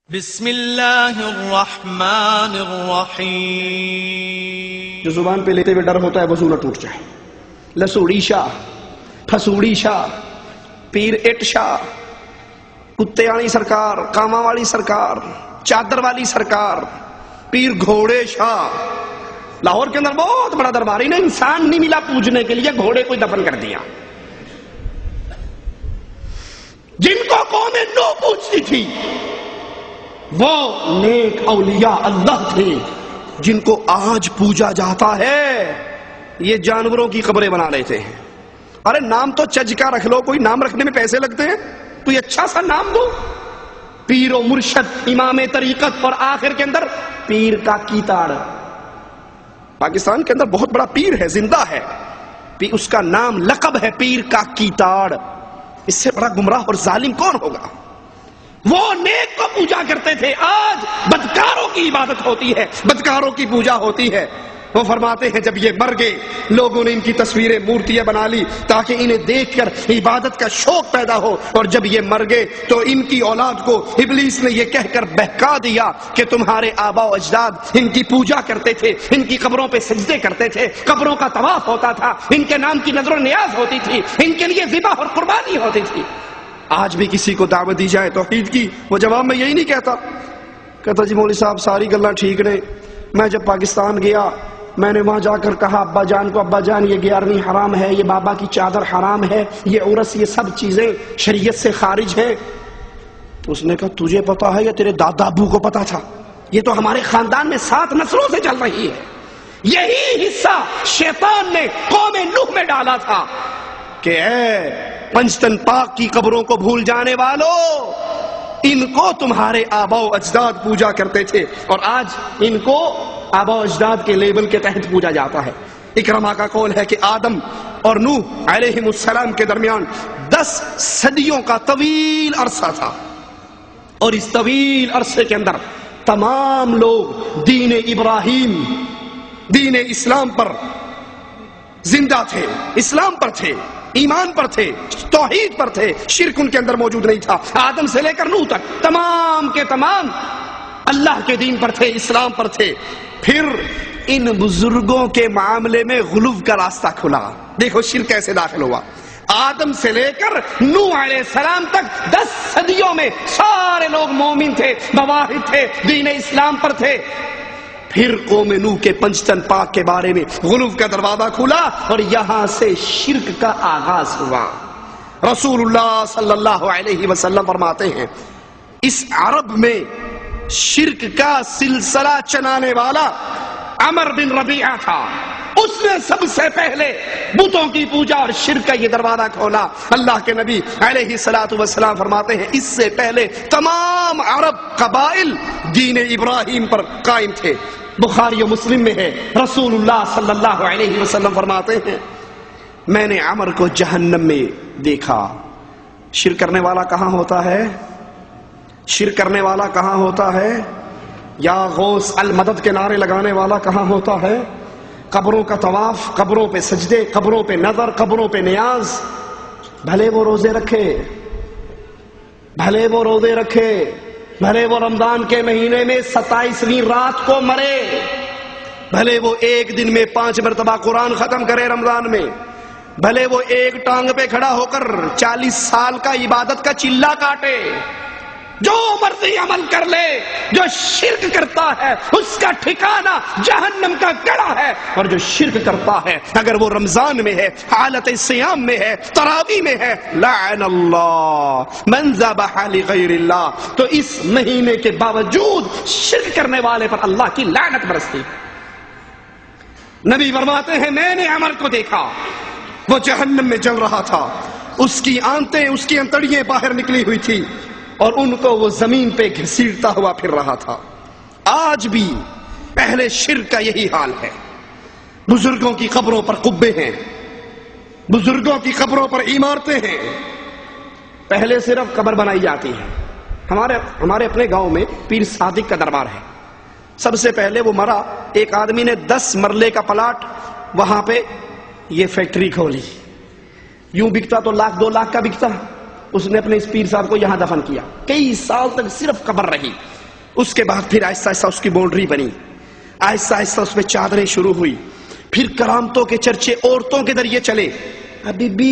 بسم اللہ الرحمن الرحیم۔ جو زبان پہ لیتے ہوئے ڈر ہوتا ہے وضو نہ ٹوٹ جائے۔ لسوڑی شاہ، پھسوڑی شاہ، پیر اٹ شاہ، کتے والی سرکار، کاما والی سرکار، چادر والی سرکار، پیر گھوڑے شاہ۔ لاہور کے اندر بہت بڑا دربار، انہیں انسان نہیں ملا پوجنے کے لیے، گھوڑے کو دفن کر دیا۔ جن کو قوم نوح پوجتی تھی وہ نیک اولیاء اللہ تھے، جن کو آج پوجا جاتا ہے یہ جانوروں کی قبریں بنا لیتے ہیں۔ ارے نام تو چج کا رکھ لو، کوئی نام رکھنے میں پیسے لگتے ہیں، کوئی اچھا سا نام دو۔ پیر و مرشد، امام طریقت، اور آخر کے اندر پیر کا کیتاڑ۔ پاکستان کے اندر بہت بڑا پیر ہے، زندہ ہے، اس کا نام لقب ہے پیر کا کیتاڑ۔ اس سے بڑا گمراہ اور ظالم کون ہوگا؟ وہ نیک کو پوجا کرتے تھے، آج بدکاروں کی عبادت ہوتی ہے، بدکاروں کی پوجا ہوتی ہے۔ وہ فرماتے ہیں جب یہ مر گئے لوگوں نے ان کی تصویریں مورتیاں بنا لی تاکہ انہیں دیکھ کر عبادت کا شوق پیدا ہو، اور جب یہ مر گئے تو ان کی اولاد کو ابلیس نے یہ کہہ کر بہکا دیا کہ تمہارے آبا و اجداد ان کی پوجا کرتے تھے، ان کی قبروں پہ سجدے کرتے تھے، قبروں کا طواف ہوتا تھا، ان کے نام کی نظر و نیاز ہوتی تھی، ان کے لیے ذبح اور قربانی ہوتی تھی۔ آج بھی کسی کو دعوت دی جائے توحید کی، وہ جواب میں یہی نہیں کہتا جی مولوی صاحب ساری گلاں ٹھیک نے، میں جب پاکستان گیا میں نے وہاں جا کر کہا ابا جان کو، ابا جان یہ 11ویں حرام ہے، یہ بابا کی چادر حرام ہے، یہ عرس، یہ سب چیزیں شریعت سے خارج ہیں۔ تو اس نے کہا تجھے پتا ہے یا تیرے دادا ابو کو پتا تھا؟ یہ تو ہمارے خاندان میں 7 نسلوں سے چل رہی ہے۔ یہی حصہ شیطان نے قوم نوح میں ڈالا تھا کہ اے پنجتن پاک کی قبروں کو بھول جانے والو، ان کو تمہارے آبا و اجداد پوجا کرتے تھے، اور آج ان کو آبا و اجداد کے لیبل کے تحت پوجا جاتا ہے۔ اکرمہ کا قول ہے کہ آدم اور نوح علیہ السلام کے درمیان 10 صدیوں کا طویل عرصہ تھا، اور اس طویل عرصے کے اندر تمام لوگ دین ابراہیم، دین اسلام پر زندہ تھے، اسلام پر تھے، ایمان پر تھے، توحید پر تھے، شرک ان کے اندر موجود نہیں تھا۔ آدم سے لے کر نوح تک تمام کے تمام اللہ کے دین پر تھے، اسلام پر تھے۔ پھر ان بزرگوں کے معاملے میں غلو کا راستہ کھلا۔ دیکھو شرک کیسے داخل ہوا۔ آدم سے لے کر نوح علیہ السلام تک 10 صدیوں میں سارے لوگ مومن تھے، مواحد تھے، دین اسلام پر تھے۔ پھر قوم نوح کے پنجتن پاک کے بارے میں غلو کا دروازہ کھلا، اور یہاں سے شرک کا آغاز ہوا۔ رسول اللہ صلی اللہ علیہ وسلم فرماتے ہیں اس عرب میں شرک کا سلسلہ چلانے والا عمر بن ربیعہ تھا، اس نے سب سے پہلے بتوں کی پوجا اور شرک کا یہ دروازہ کھولا۔ اللہ کے نبی علیہ الصلوۃ والسلام فرماتے ہیں اس سے پہلے تمام عرب قبائل دین ابراہیم پر قائم تھے۔ بخاری و مسلم میں ہے، رسول اللہ صلی اللہ علیہ وسلم فرماتے ہیں میں نے عمر کو جہنم میں دیکھا۔ شرک کرنے والا کہاں ہوتا ہے؟ شرک کرنے والا کہاں ہوتا ہے؟ یا غوث المدد کے نعرے لگانے والا کہاں ہوتا ہے؟ قبروں کا طواف، قبروں پہ سجدے، قبروں پہ نظر، قبروں پہ نیاز۔ بھلے وہ روزے رکھے، بھلے وہ روزے رکھے، بھلے وہ رمضان کے مہینے میں 27ویں رات کو مرے، بھلے وہ ایک دن میں 5 مرتبہ قرآن ختم کرے رمضان میں، بھلے وہ ایک ٹانگ پہ کھڑا ہو کر 40 سال کا عبادت کا چلہ کاٹے، جو مرضی عمل کر لے، جو شرک کرتا ہے اس کا ٹھکانہ جہنم کا گڑھا ہے۔ اور جو شرک کرتا ہے اگر وہ رمضان میں ہے، حالت سیام میں ہے، تراویح میں ہے، لعن اللہ من ذبح لغیر اللہ، تو اس مہینے کے باوجود شرک کرنے والے پر اللہ کی لعنت برستی۔ نبی فرماتے ہیں میں نے عمر کو دیکھا، وہ جہنم میں جل رہا تھا، اس کی آنتیں، اس کی انتڑیاں باہر نکلی ہوئی تھی، اور ان کو وہ زمین پہ گھسیٹتا ہوا پھر رہا تھا۔ آج بھی پہلے شرک کا یہی حال ہے۔ بزرگوں کی قبروں پر قبے ہیں، بزرگوں کی قبروں پر عمارتیں ہیں۔ پہلے صرف قبر بنائی جاتی ہے۔ ہمارے اپنے گاؤں میں پیر صادق کا دربار ہے۔ سب سے پہلے وہ مرا، ایک آدمی نے 10 مرلے کا پلاٹ وہاں پہ یہ فیکٹری کھولی، یوں بکتا تو 1 2 لاکھ کا بکتا۔ اس نے اپنے اس پیر صاحب کو یہاں دفن کیا، کئی سال تک صرف قبر رہی۔ اس کے بعد پھر آہستہ آہستہ اس کی باؤنڈری بنی، آہستہ آہستہ اس میں چادریں شروع ہوئی، پھر کرامتوں کے چرچے عورتوں کے ذریعے چلے. ابھی بھی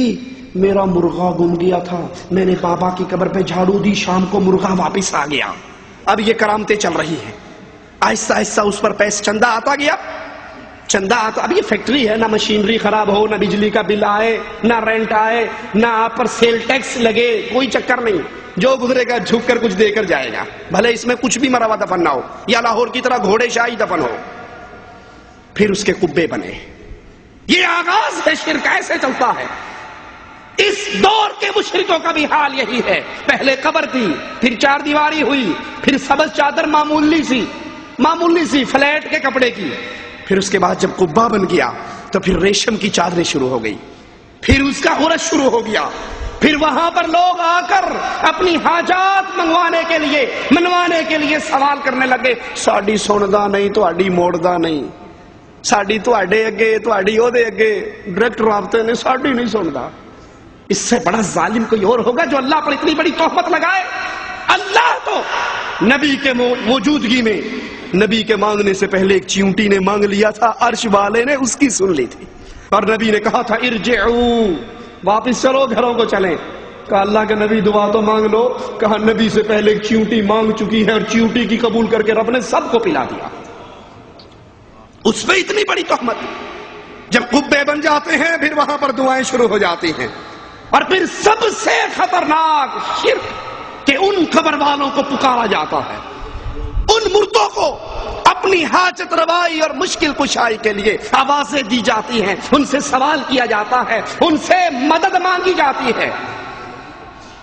میرا مرغا گم گیا تھا، میں نے بابا کی قبر پہ جھاڑو دی، شام کو مرغا واپس آ گیا. اب یہ کرامتیں چل رہی ہیں. آہستہ آہستہ اس پر پیسہ چندہ آتا گیا، چندہ آتا. اب یہ فیکٹری ہے، نہ مشینری خراب ہو، نہ بجلی کا بل آئے، نہ رینٹ آئے، نہ آپ پر سیل ٹیکس لگے، کوئی چکر نہیں. جو گزرے گا جھک کر کچھ دے کر جائے گا، بھلے اس میں کچھ بھی مرا ہوا دفن نہ ہو، یا لاہور کی طرح گھوڑے شاہی دفن ہو. پھر اس کے قبے بنے. یہ آغاز ہے شرک، ایسے چلتا ہے. اس دور کے مشرکوں کا بھی حال یہی ہے. پہلے قبر تھی، پھر چار دیواری ہوئی، پھر سبز چادر معمولی سی فلیٹ کے کپڑے کی. پھر اس کے بعد جب قبہ بن گیا تو پھر ریشم کی چادریں شروع ہو گئی، پھر اس کا عرش شروع ہو گیا. پھر وہاں پر لوگ آ کر اپنی حاجات منوانے کے لیے سوال کرنے لگے. ساڈی سندا نہیں، تہاڈی موڑدا نہیں، ساڈی تہاڈے اگے، تہاڈی اودے اگے ڈائریکٹ رابطے نے، ساڈی نہیں سندا. اس سے بڑا ظالم کوئی اور ہوگا جو اللہ پر اتنی بڑی تہمت لگائے؟ اللہ تو نبی کے موجودگی میں، نبی کے مانگنے سے پہلے ایک چیونٹی نے مانگ لیا تھا، عرش والے نے اس کی سن لی تھی، اور نبی نے کہا تھا ارجعوا، واپس چلو، گھروں کو چلیں. کہا اللہ کے نبی دعا تو مانگ لو. کہا نبی سے پہلے ایک چیونٹی مانگ چکی ہے، اور چیونٹی کی قبول کر کے رب نے سب کو پلا دیا. اس پہ اتنی بڑی تہمت. جب قبے بن جاتے ہیں پھر وہاں پر دعائیں شروع ہو جاتی ہیں. اور پھر سب سے خطرناک شرک کہ ان قبر والوں کو پکارا جاتا ہے، ان مردوں کو اپنی حاجت روائی اور مشکل کشائی کے لیے آوازیں دی جاتی ہیں، ان سے سوال کیا جاتا ہے، ان سے مدد مانگی جاتی ہے.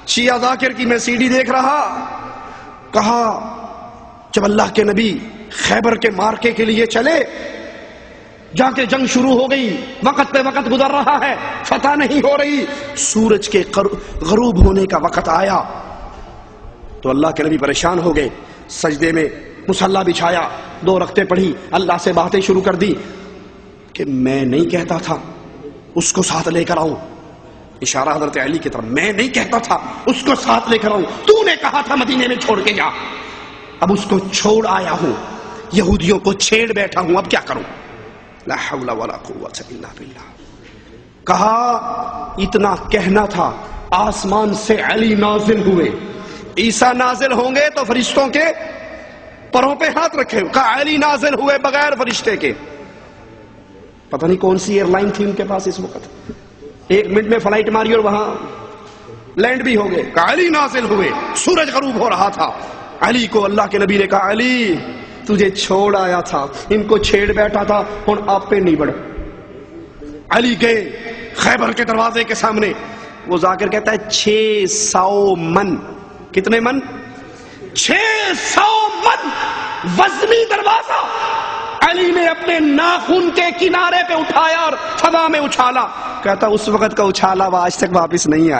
شیعہ ذاکر کی میں سی ڈی دیکھ رہا، کہا جب اللہ کے نبی خیبر کے مارکے کے لیے چلے، جا کے جنگ شروع ہو گئی، وقت پہ وقت گزر رہا ہے، فتح نہیں ہو رہی، سورج کے غروب ہونے کا وقت آیا تو اللہ کے نبی پریشان ہو گئے. سجدے میں مصلی بچھایا، 2 رکعتیں پڑھی، اللہ سے باتیں شروع کر دی کہ میں نہیں کہتا تھا اس کو ساتھ لے کر آؤں، اشارہ حضرت علی کی طرف، میں نہیں کہتا تھا اس کو ساتھ لے کر آؤں، تو نے کہا تھا مدینے میں چھوڑ کے جا. اب اس کو چھوڑ آیا ہوں، یہودیوں کو چھیڑ بیٹھا ہوں، اب کیا کروں؟ لا حول ولا قوت الا باللہ. کہا اتنا کہنا تھا، آسمان سے علی نازل ہوئے. عیسیٰ نازل ہوں گے تو فرشتوں کے پروں پہ ہاتھ رکھے. کہا علی نازل ہوئے بغیر فرشتے کے. پتہ نہیں کون سی ایئر لائن تھی ان کے پاس اس وقت، 1 منٹ میں فلائٹ ماری اور وہاں لینڈ بھی ہو گئے. کہا علی نازل ہوئے، سورج غروب ہو رہا تھا. علی کو اللہ کے نبی نے کہا علی تجھے چھوڑ آیا تھا، ان کو چھیڑ بیٹھا تھا، ہن آپ پہ نہیں بڑھ. علی گئے خیبر کے دروازے کے سامنے. وہ ذاکر کہتا ہے 600 من. کتنے من؟ 600 من وزنی دروازہ. علی نے اپنے ناخن کے کنارے پہ اٹھایا اور فضا میں اچھالا. کہتا اس وقت کا اچھالا وہ آج تک واپس نہیں آیا.